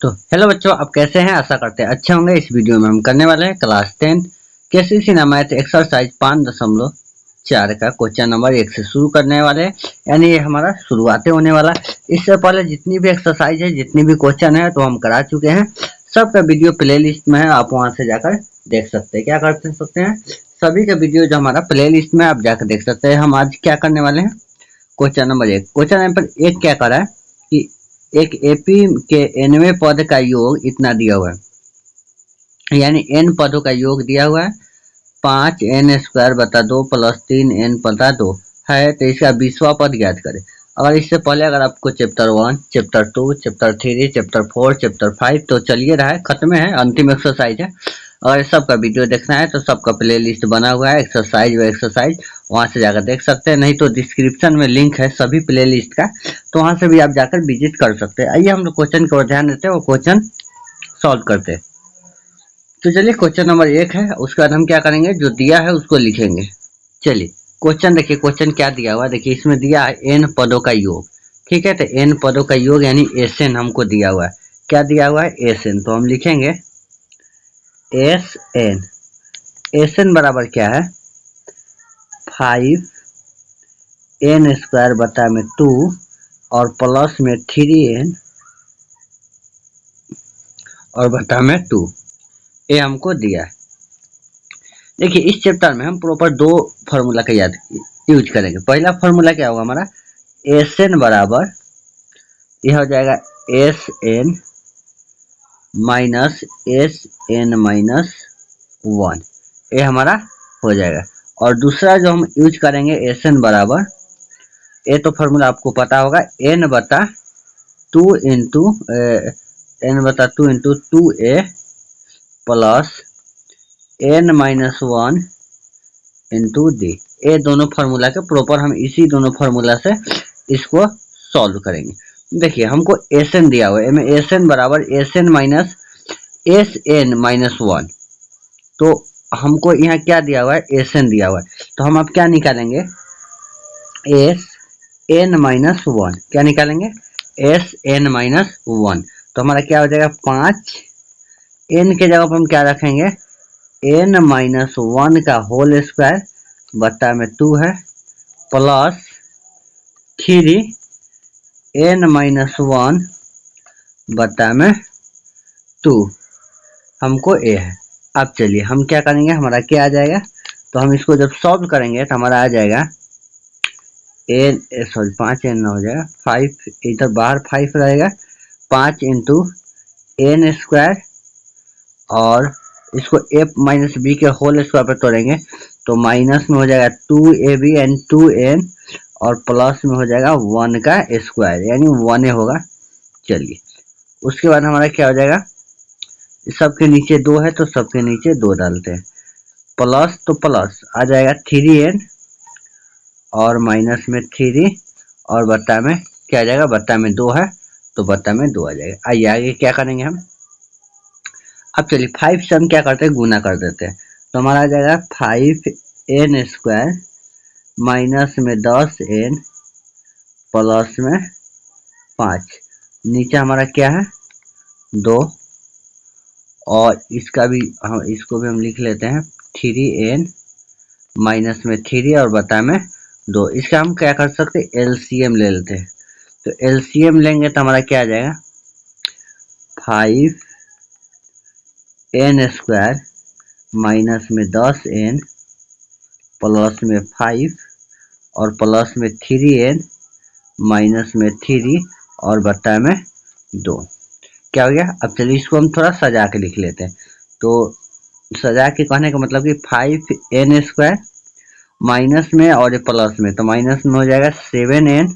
तो हेलो बच्चों, आप कैसे हैं? आशा करते हैं अच्छे होंगे। इस वीडियो में हम करने वाले हैं क्लास 10 केसीसी मैथ एक्सरसाइज 5.4 का क्वेश्चन नंबर 1 से शुरू करने वाले हैं। यानी ये हमारा शुरुआत होने वाला है। इससे पहले जितनी भी एक्सरसाइज है, जितनी भी क्वेश्चन है, तो हम करा चुके हैं। सबका वीडियो प्ले लिस्ट में है, आप वहां से जाकर देख सकते हैं। क्या कर सकते हैं? सभी का वीडियो जो हमारा प्ले लिस्ट में आप जाकर देख सकते हैं। हम आज क्या करने वाले हैं? Question number 1। क्वेश्चन नंबर 1 क्या करा है कि एक एपी के nवें पद का योग इतना दिया हुआ है, यानी n पदों का योग दिया हुआ है 5n² बता 2 प्लस 3n बता 2 है। तो इसका 20वां पद ज्ञात करें। अगर इससे पहले अगर आपको chapter 1, chapter 2, chapter 3, chapter 4, chapter 5 तो चलिए रहा है, खत्म है, अंतिम एक्सरसाइज है। अगर सबका वीडियो देखना है तो सबका प्ले लिस्ट बना हुआ है, एक्सरसाइज व एक्सरसाइज, वहां से जाकर देख सकते हैं। नहीं तो डिस्क्रिप्शन में लिंक है सभी प्ले लिस्ट का, तो वहां से भी आप जाकर विजिट कर सकते हैं। आइए हम लोग क्वेश्चन की ओर ध्यान देते हैं, वो क्वेश्चन सॉल्व करते हैं। तो चलिए, क्वेश्चन नंबर 1 है, उसके बाद हम क्या करेंगे, जो दिया है उसको लिखेंगे। चलिए क्वेश्चन देखिए, क्वेश्चन क्या दिया हुआ है। देखिए इसमें दिया है n पदों का योग, ठीक है। तो n पदों का योग यानी Sn हमको दिया हुआ है। क्या दिया हुआ है? Sn। तो हम लिखेंगे Sn। Sn बराबर क्या है? 5n² बटा में 2 और प्लस में 3n और बटा में 2, ये हमको दिया है। देखिए इस चैप्टर में हम प्रॉपर दो फॉर्मूला का यूज करेंगे। पहला फॉर्मूला क्या होगा हमारा? Sn बराबर यह हो जाएगा Sn माइनस Sn माइनस 1, ये हमारा हो जाएगा। और दूसरा जो हम यूज करेंगे Sn बराबर, ये तो फॉर्मूला आपको पता होगा, n बटा 2 into 2a plus n minus 1 into D. ये दोनों फार्मूला के प्रॉपर हम इसी दोनों फार्मूला से इसको सॉल्व करेंगे। देखिए हमको Sn दिया हुआ है, Sn बराबर Sn माइनस Sn माइनस 1। तो हमको यहाँ क्या दिया हुआ है? Sn दिया हुआ है। तो हम अब क्या निकालेंगे? Sn minus 1। क्या निकालेंगे? Sn minus 1। तो हमारा क्या हो जाएगा? 5 n के जगह पर हम क्या रखेंगे? n माइनस 1 का होल स्क्वायर बट्टा में 2 है प्लस 3 n माइनस 1 बट्टा में 2 हमको a है। अब चलिए हम क्या करेंगे, हमारा क्या आ जाएगा? तो हम इसको जब सॉल्व करेंगे तो हमारा आ जाएगा n, सॉरी 5n हो जाएगा 5, इधर बाहर 5 रहेगा, 5 इंटू n² और इसको a माइनस b के होल स्क्वायर पर तोड़ेंगे तो माइनस में हो जाएगा 2ab एंड 2n और प्लस में हो जाएगा 1 का स्क्वायर यानी 1a होगा। चलिए उसके बाद हमारा क्या हो जाएगा? सबके नीचे 2 है तो सबके नीचे 2 डालते हैं, प्लस तो प्लस आ जाएगा 3n और माइनस में 3 और बट्टा में क्या आ जाएगा? बट्टा में 2 है तो बट्टा में 2 आ जाएगा। आइए आगे क्या करेंगे हम? अब चलिए 5 से हम क्या करते हैं? गुना कर देते हैं। तो हमारा आ जाएगा 5n² माइनस में 10n प्लस में 5, नीचे हमारा क्या है? 2 और इसका भी इसको भी हम लिख लेते हैं 3n माइनस में 3 और बता में 2। इसका हम क्या कर सकते हैं? एलसीएम ले लेते हैं। तो एलसीएम लेंगे तो हमारा क्या आ जाएगा? 5n² माइनस में 10n प्लस में 5 और प्लस में 3n माइनस में 3 और बट्टा में 2, क्या हो गया? अब चलिए इसको हम थोड़ा सजा के लिख लेते हैं। तो सजा के कहने का मतलब कि 5n² माइनस में और प्लस में, तो माइनस में हो जाएगा 7n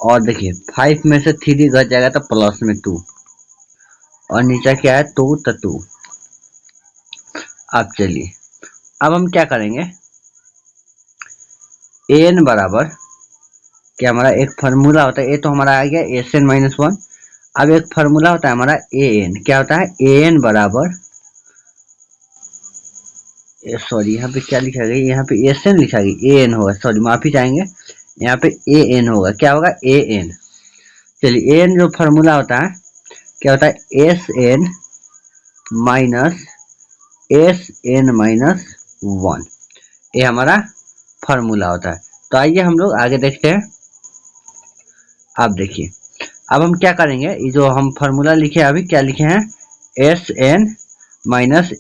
और देखिए 5 में से 3 घट जाएगा तो प्लस में 2 और नीचे क्या है? 2 तो 2। अब चलिए अब हम क्या करेंगे? an बराबर क्या, हमारा एक फार्मूला होता है, ये तो हमारा आ गया Sn माइनस 1। अब एक फार्मूला होता है हमारा an, क्या होता है? an बराबर, सॉरी यहाँ पे क्या लिखा गया? यहाँ पे Sn लिखा गया, an होगा, सॉरी माफी चाहेंगे, यहाँ पे an होगा। क्या होगा? an। चलिए an जो फार्मूला होता है क्या होता है एस एन माइनस 1, ये हमारा फॉर्मूला होता है। तो आइए हम लोग आगे देखते हैं। आप देखिए, अब हम क्या करेंगे, ये जो हम फॉर्मूला लिखे अभी क्या लिखे हैं, एस एन माइनस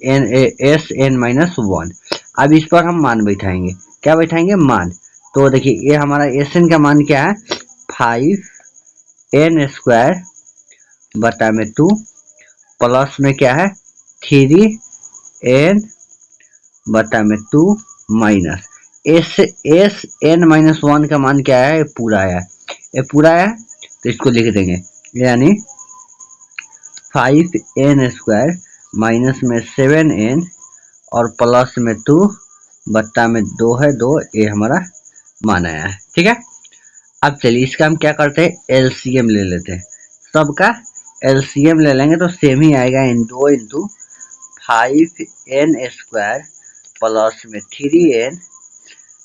1। अब इस पर हम मान बैठाएंगे, क्या बैठाएंगे, मान। तो देखिए ये हमारा एस एन का मान क्या है, 5n स्क्वायर बटा में 2 प्लस में क्या है 3n बटा में 2 माइनस एस एन माइनस 1 का मान क्या है, पूरा है, ये पूरा है तो इसको लिख देंगे, यानी 5n स्क्वायर माइनस में 7n और प्लस में 2 बट्टा में 2 है 2, ये हमारा मान आया है। ठीक है, अब चलिए इसका हम क्या करते हैं, एलसीएम ले लेते हैं। सबका एलसीएम ले लेंगे तो सेम ही आएगा, इन 2 इंटू 5n स्क्वायर प्लस में 3n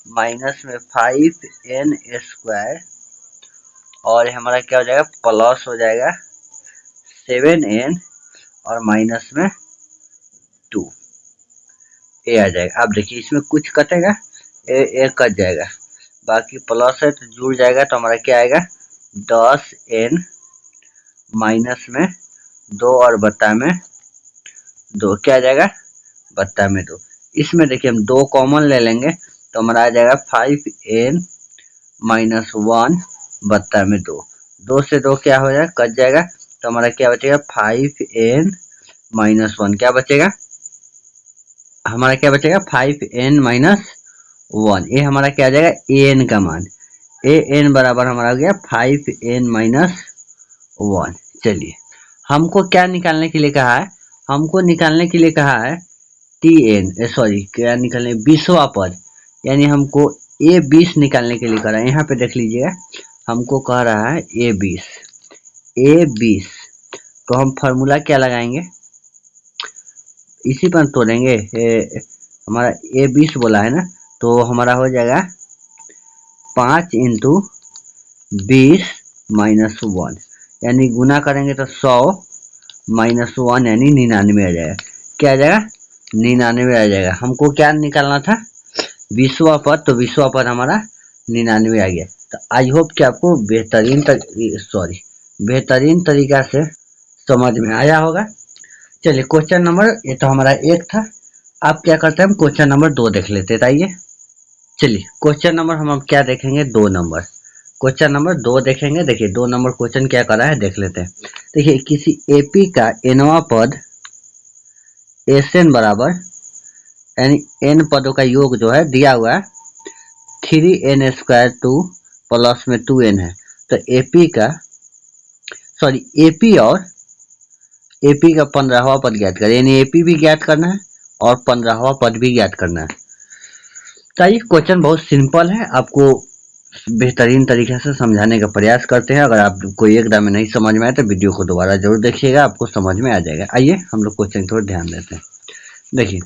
माइनस में 5n स्क्वायर और हमारा क्या हो जाएगा, प्लस हो जाएगा 7n और माइनस में 2, ये आ जाएगा। अब देखिए इसमें कुछ कटेगा, ये कट जाएगा, बाकी प्लस है तो जुड़ जाएगा, तो हमारा क्या आएगा 10n माइनस में 2 और बट्टा में 2, क्या आ जाएगा बट्टा में 2। इसमें देखिए हम 2 कॉमन ले लेंगे तो हमारा आ जाएगा 5n माइनस 1 बट्टा में 2, 2 से 2 क्या हो जाएगा, कट जाएगा, तो हमारा क्या बचेगा 5n माइनस 1, क्या बचेगा हमारा, क्या बचेगा 5n माइनस 1, ये हमारा क्या आ जाएगा an का मान, an बराबर हमारा हो गया 5n माइनस 1। चलिए हमको क्या निकालने के लिए कहा है, हमको निकालने के लिए कहा है क्या निकालने, 20वां पद, यानी हमको a20 निकालने के लिए कह रहा है। यहाँ पे देख लीजिएगा हमको कह रहा है a20, तो हम फॉर्मूला क्या लगाएंगे, इसी पर तोड़ेंगे, हमारा a20 बोला है ना, तो हमारा हो जाएगा 5 इंटू 20 माइनस 1, यानी गुना करेंगे तो 100 माइनस 1 यानी 99 आ जाएगा, क्या आ जाएगा 99 आ जाएगा। हमको क्या निकालना था 20वां पद, तो 20वां पद हमारा 99 आ गया। तो आई होप कि आपको बेहतरीन तरीका से समझ में आया होगा। चलिए क्वेश्चन नंबर, ये तो हमारा 1 था, अब क्या करते हैं हम क्वेश्चन नंबर 2 देख लेते हैं। आइए चलिए क्वेश्चन नंबर हम क्या देखेंगे, 2 नंबर, क्वेश्चन नंबर 2 देखेंगे। देखिए 2 नंबर क्वेश्चन क्या कर रहा है देख लेते हैं। देखिए किसी एपी का nवां पद एसएन बराबर, यानी n पदों का योग जो है दिया हुआ है 3n स्क्वायर 2 प्लस में 2n है, तो एपी का 15वां पद ज्ञात करें, यानी एपी भी ज्ञात करना है और 15वां पद भी ज्ञात करना है। तो ये क्वेश्चन बहुत सिंपल है, आपको बेहतरीन तरीके से समझाने का प्रयास करते हैं। अगर आप कोई एकदम में नहीं समझ में आए तो वीडियो को दोबारा जरूर देखिएगा, आपको समझ में आ जाएगा। आइए हम लोग क्वेश्चन थोड़ा ध्यान देते हैं। देखिए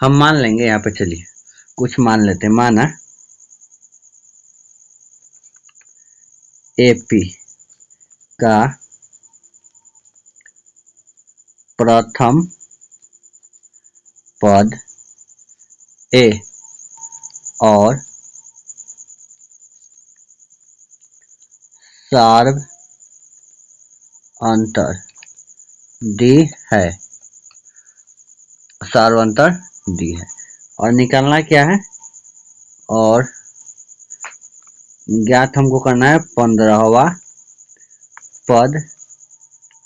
हम मान लेंगे, यहाँ पे चलिए कुछ मान लेते हैं, माना एपी का प्रथम पद ए और सार्व अंतर डी है, सार्व अंतर डी है, और निकालना क्या है, और ज्ञात हमको करना है 15वां पद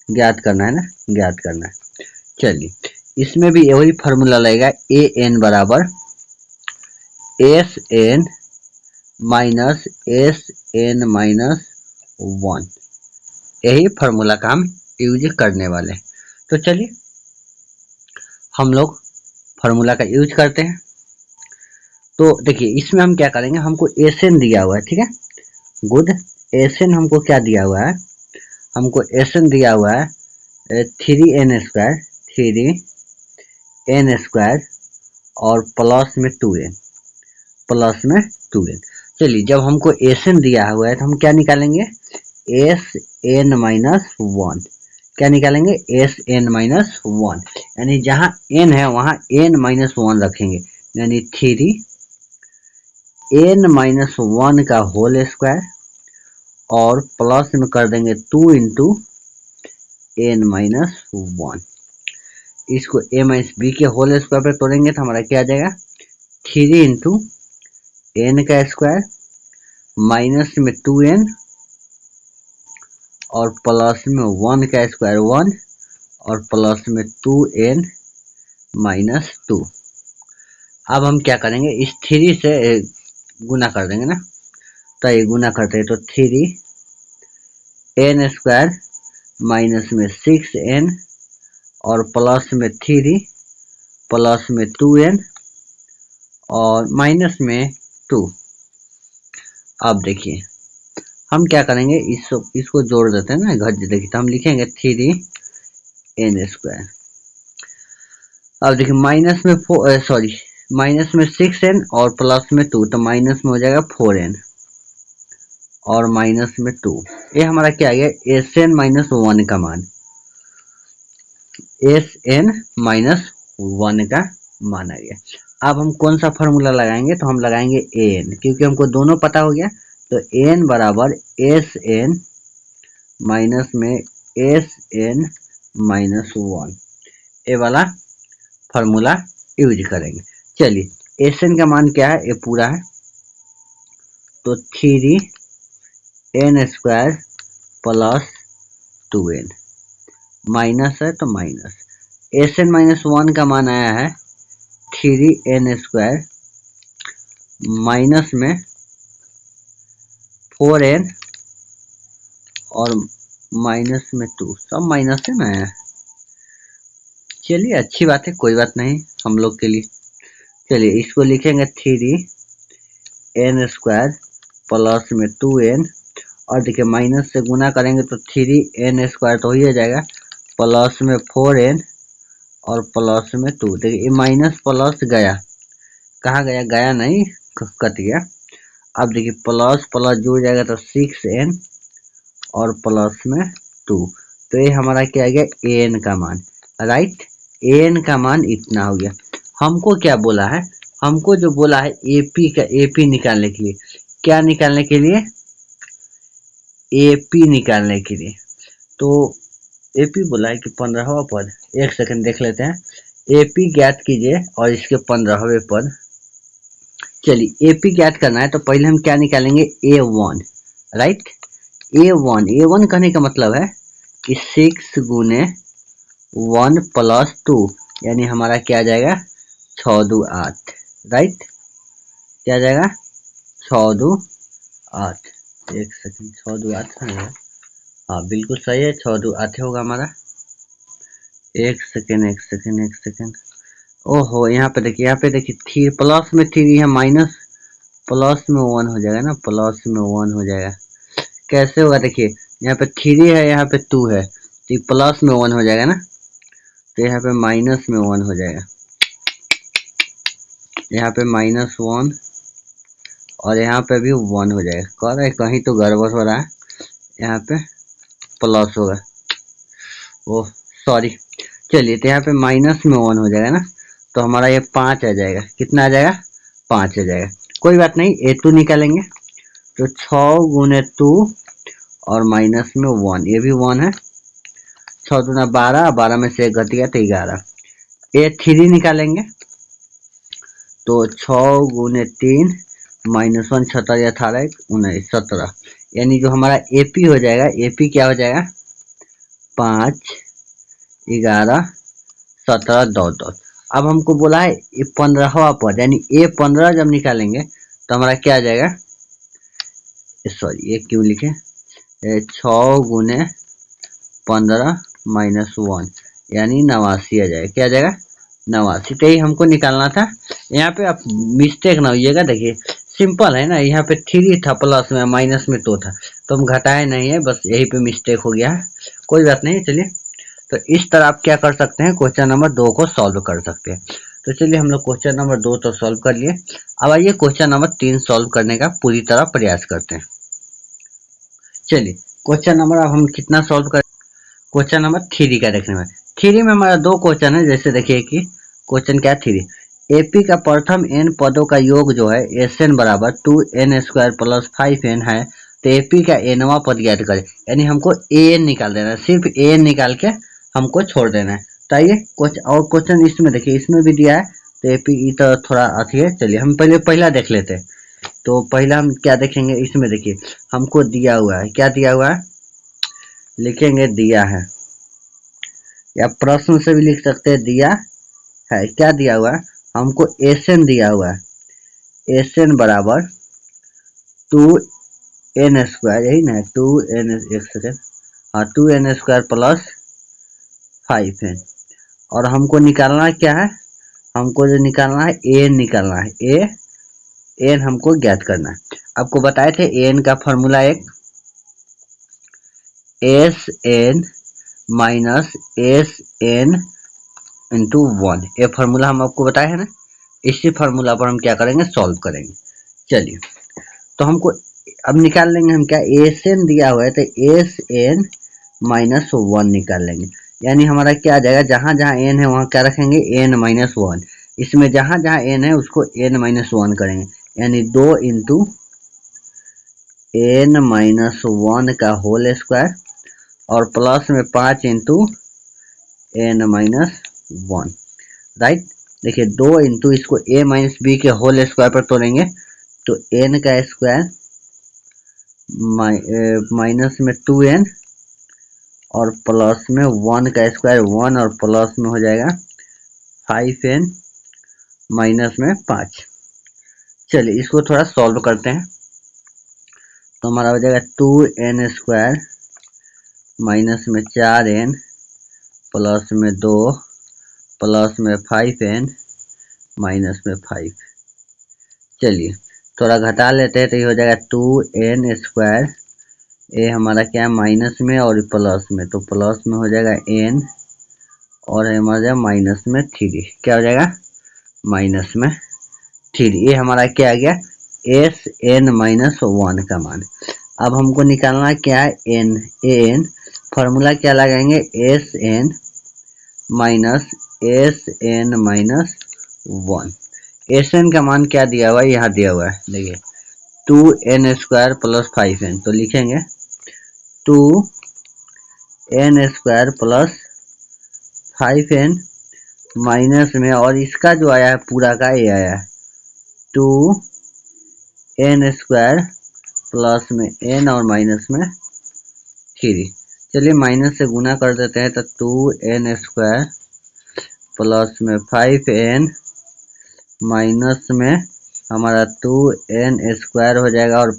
ज्ञात करना है ना, ज्ञात करना है। चलिए इसमें भी वही फॉर्मूला लगेगा, ए एन बराबर एस एन माइनस 1, यही फॉर्मूला का हम यूज करने वाले। तो चलिए हम लोग फॉर्मूला का यूज करते हैं। तो देखिए इसमें हम क्या करेंगे, हमको एस एन दिया हुआ है, ठीक है, गुड, एस एन हमको क्या दिया हुआ है, हमको एस एन दिया हुआ है 3n स्क्वायर और प्लस में 2n। चलिए जब हमको एस एन दिया हुआ है तो हम क्या निकालेंगे, एस एन माइनस वन। क्या निकालेंगे? एस एन माइनस वन, यानी जहां एन है वहां एन माइनस वन रखेंगे, यानी 3 एन माइनस वन का होल स्क्वायर और प्लस में कर देंगे 2 इंटू एन माइनस वन। इसको ए माइनस बी के होल स्क्वायर पे तोड़ेंगे तो हमारा क्या आ जाएगा? 3 इंटू एन का स्क्वायर माइनस में 2n और प्लस में 1 का स्क्वायर 1 और प्लस में 2n माइनस 2। अब हम क्या करेंगे? इस 3 से गुना कर देंगे ना, तो ये गुना करते हैं तो 3n स्क्वायर माइनस में 6n और प्लस में 3 प्लस में 2n और माइनस में 2। अब देखिए हम क्या करेंगे, इसको जोड़ देते हैं ना, घट देखिए तो हम लिखेंगे 3n स्क्वायर। अब देखिए माइनस में माइनस में 6n और प्लस में 2, तो माइनस में हो जाएगा 4n और माइनस में 2। ये हमारा क्या आ गया? एस एन माइनस वन का मान, एस एन माइनस वन का मान आ गया। अब हम कौन सा फॉर्मूला लगाएंगे? तो हम लगाएंगे एन, क्योंकि हमको दोनों पता हो गया। तो एन बराबर एस एन माइनस में एस एन माइनस वन, ये वाला फॉर्मूला यूज करेंगे। चलिए एस एन का मान क्या है? ये पूरा है, तो 3n square plus 2n minus है तो minus, S N minus one का मान आया है 3n स्क्वायर माइनस में 4n और माइनस में 2, सब माइनस है ना। चलिए अच्छी बात है, कोई बात नहीं हम लोग के लिए। चलिए इसको लिखेंगे 3n स्क्वायर प्लस में 2n और देखिए माइनस से गुना करेंगे तो 3n स्क्वायर तो ही हो जाएगा प्लस में 4n और प्लस में 2। देखिए ये माइनस प्लस गया, कहाँ गया? गया नहीं, कट गया। अब देखिए प्लस प्लस जुड़ जाएगा तो 6n और प्लस में 2, तो ये हमारा क्या आ गया? an का मान, राइट। an का मान इतना हो गया। हमको क्या बोला है? हमको जो बोला है एपी का, एपी निकालने के लिए, क्या निकालने के लिए? एपी निकालने के लिए। तो एपी बोला है कि 15वां पद, एक सेकंड देख लेते हैं। एपी ज्ञात कीजिए और इसके 15वें पद। चलिए एपी ज्ञात करना है तो पहले हम क्या निकालेंगे? A1, right. A1 कहने का मतलब है कि 6 गुने 1 प्लस 2, यानी हमारा क्या आ जाएगा? 6 2 8, राइट। क्या आ जाएगा? 6 2 8। एक सेकंड, 6 2 8 है, हाँ बिल्कुल सही है, 6 2 8 होगा हमारा। एक सेकंड। ओहो यहाँ पे देखिए, थ्री प्लस में 3 है, माइनस प्लस में 1 हो जाएगा ना, प्लस में 1 हो जाएगा। कैसे होगा? देखिए यहाँ पे 3 है, यहाँ पे 2 है, तो प्लस में 1 हो जाएगा ना, तो यहाँ पे माइनस में 1 हो जाएगा। यहाँ पे माइनस 1 और यहाँ पे भी 1 हो जाएगा। कह रहे कहीं तो गड़बड़ हो रहा है, यहाँ पे प्लस होगा, ओह सॉरी। चलिए तो यहाँ पे माइनस में 1 हो जाएगा ना, तो हमारा ये 5 आ जाएगा। कितना आ जाएगा? 5 आ जाएगा। कोई बात नहीं, A2 निकालेंगे तो 6 गुने 2 और माइनस में 1, ये भी 1 है। 6 दूना 12, 12 में से 1 घट गया तो 11। A3 निकालेंगे तो 6 गुने 3 माइनस 1 17 18 19 17, यानी जो हमारा AP हो जाएगा, AP क्या हो जाएगा? 5 11 17 2 अब हमको बोला है ये 15वां पद, यानी A15 जब निकालेंगे तो हमारा क्या आ जाएगा? सॉरी ये क्यों लिखे? 6 गुने 15 माइनस 1, यानी 89 आ जाएगा। क्या आ जाएगा? 89। तो यही हमको निकालना था। यहाँ पे आप मिस्टेक ना होइएगा, देखिए सिंपल है ना, यहाँ पे 3 था प्लस में माइनस में 2 था, तो हम घटाए नहीं है, बस यही पे मिस्टेक हो गया है। कोई बात नहीं। चलिए तो इस तरह आप क्या कर सकते हैं? क्वेश्चन नंबर 2 को सॉल्व कर सकते हैं। तो चलिए हम लोग क्वेश्चन नंबर 2 तो सॉल्व कर लिए। अब आइए क्वेश्चन नंबर 3 सॉल्व करने का पूरी तरह प्रयास करते हैं। चलिए क्वेश्चन नंबर अब हम कितना सॉल्व कर, क्वेश्चन नंबर 3 का देखने में। 3 में हमारा 2 क्वेश्चन है। जैसे देखिए कि क्वेश्चन क्या है 3, एपी का प्रथम n पदों का योग जो है Sn बराबर 2n² प्लस 5n है, तो एपी का nवां पद ज्ञात करें। यानी हमको an निकाल देना है, सिर्फ an निकाल के हमको छोड़ देना है। तो आइए कुछ और क्वेश्चन इसमें देखिए, इसमें भी दिया है, तो एपी तो थोड़ा अथी है। चलिए हम पहला देख लेते हैं। तो पहला हम क्या देखेंगे, इसमें देखिए हमको दिया हुआ है, क्या दिया हुआ है लिखेंगे, दिया है, या प्रश्न से भी लिख सकते हैं दिया है। क्या दिया हुआ है हमको, Sn दिया हुआ है, Sn बराबर 2n², यही ना 2n, एक सेकेंड, हाँ 2n² प्लस 5n। और हमको निकालना क्या है, हमको जो निकालना है an निकालना है, an हमको ज्ञात करना है। आपको बताए थे an का फॉर्मूला एक Sn माइनस Sn इंटू 1, ये फार्मूला हम आपको बताए हैं ना। इसी फार्मूला पर हम क्या करेंगे, सॉल्व करेंगे। चलिए तो हमको अब निकाल लेंगे हम क्या, Sn दिया हुआ है तो Sn माइनस 1 निकाल लेंगे। यानी हमारा क्या आ जाएगा, जहां जहां n है वहां क्या रखेंगे, n माइनस 1। इसमें जहां जहां n है उसको n माइनस 1 करेंगे, यानी 2 इंटू n माइनस 1 का होल स्क्वायर, और प्लस में 5 इंटू n माइनस 1, राइट। देखिए 2 इंटू इसको a माइनस बी के होल स्क्वायर पर तोड़ेंगे, तो n का स्क्वायर माइनस में 2n और प्लस में 1 का स्क्वायर 1, और प्लस में हो जाएगा 5n माइनस में 5। चलिए इसको थोड़ा सॉल्व करते हैं। तो हमारा हो जाएगा 2n² माइनस में 4n प्लस में 2 प्लस में 5n माइनस में 5। चलिए थोड़ा घटा लेते हैं, तो ये हो जाएगा 2n², ये हमारा क्या है माइनस में और प्लस में, तो प्लस में हो जाएगा n, और हमारा माइनस में 3, क्या हो जाएगा माइनस में 3। ये हमारा क्या आ गया, Sn माइनस 1 का मान। अब हमको निकालना क्या है, n फॉर्मूला क्या लगाएंगे, Sn minus Sn minus 1। Sn का मान क्या दिया हुआ है, यहाँ दिया हुआ है, देखिए 2n² प्लस 5n, तो लिखेंगे 2n² प्लस 5n माइनस में, और इसका जो आया है पूरा का ये आया है 2n² प्लस में n और माइनस में 3। चलिए माइनस से गुना कर देते हैं, तो 2n² प्लस में 5n माइनस में हमारा 2n² हो जाएगा, और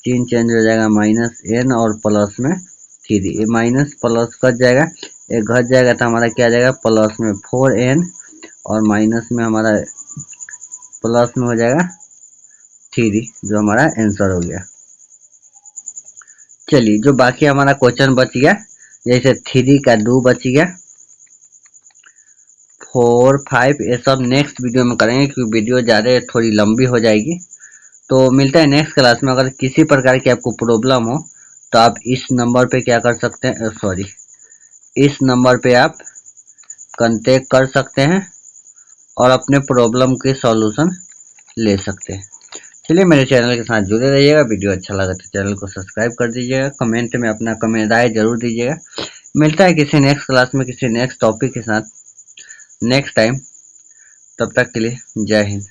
3 चेंज हो जाएगा माइनस n और प्लस में 3। ये माइनस प्लस कट जाएगा, ये घट जाएगा, तो हमारा क्या आ जाएगा प्लस में 4n, और माइनस में हमारा प्लस में हो जाएगा 3, जो हमारा आंसर हो गया। चलिए जो बाकी हमारा क्वेश्चन बच गया, जैसे 3 का 2 बच गया, 4, 5, ये सब नेक्स्ट वीडियो में करेंगे, क्योंकि वीडियो ज़्यादा थोड़ी लंबी हो जाएगी। तो मिलता है नेक्स्ट क्लास में। अगर किसी प्रकार की आपको प्रॉब्लम हो तो आप इस नंबर पे क्या कर सकते हैं, इस नंबर पे आप कांटेक्ट कर सकते हैं और अपने प्रॉब्लम के सॉल्यूशन ले सकते हैं। चलिए मेरे चैनल के साथ जुड़े रहिएगा। वीडियो अच्छा लगा तो चैनल को सब्सक्राइब कर दीजिएगा, कमेंट में अपना कमेंट राय जरूर दीजिएगा। मिलता है किसी नेक्स्ट क्लास में किसी नेक्स्ट टॉपिक के साथ नेक्स्ट टाइम। तब तक के लिए जय हिंद।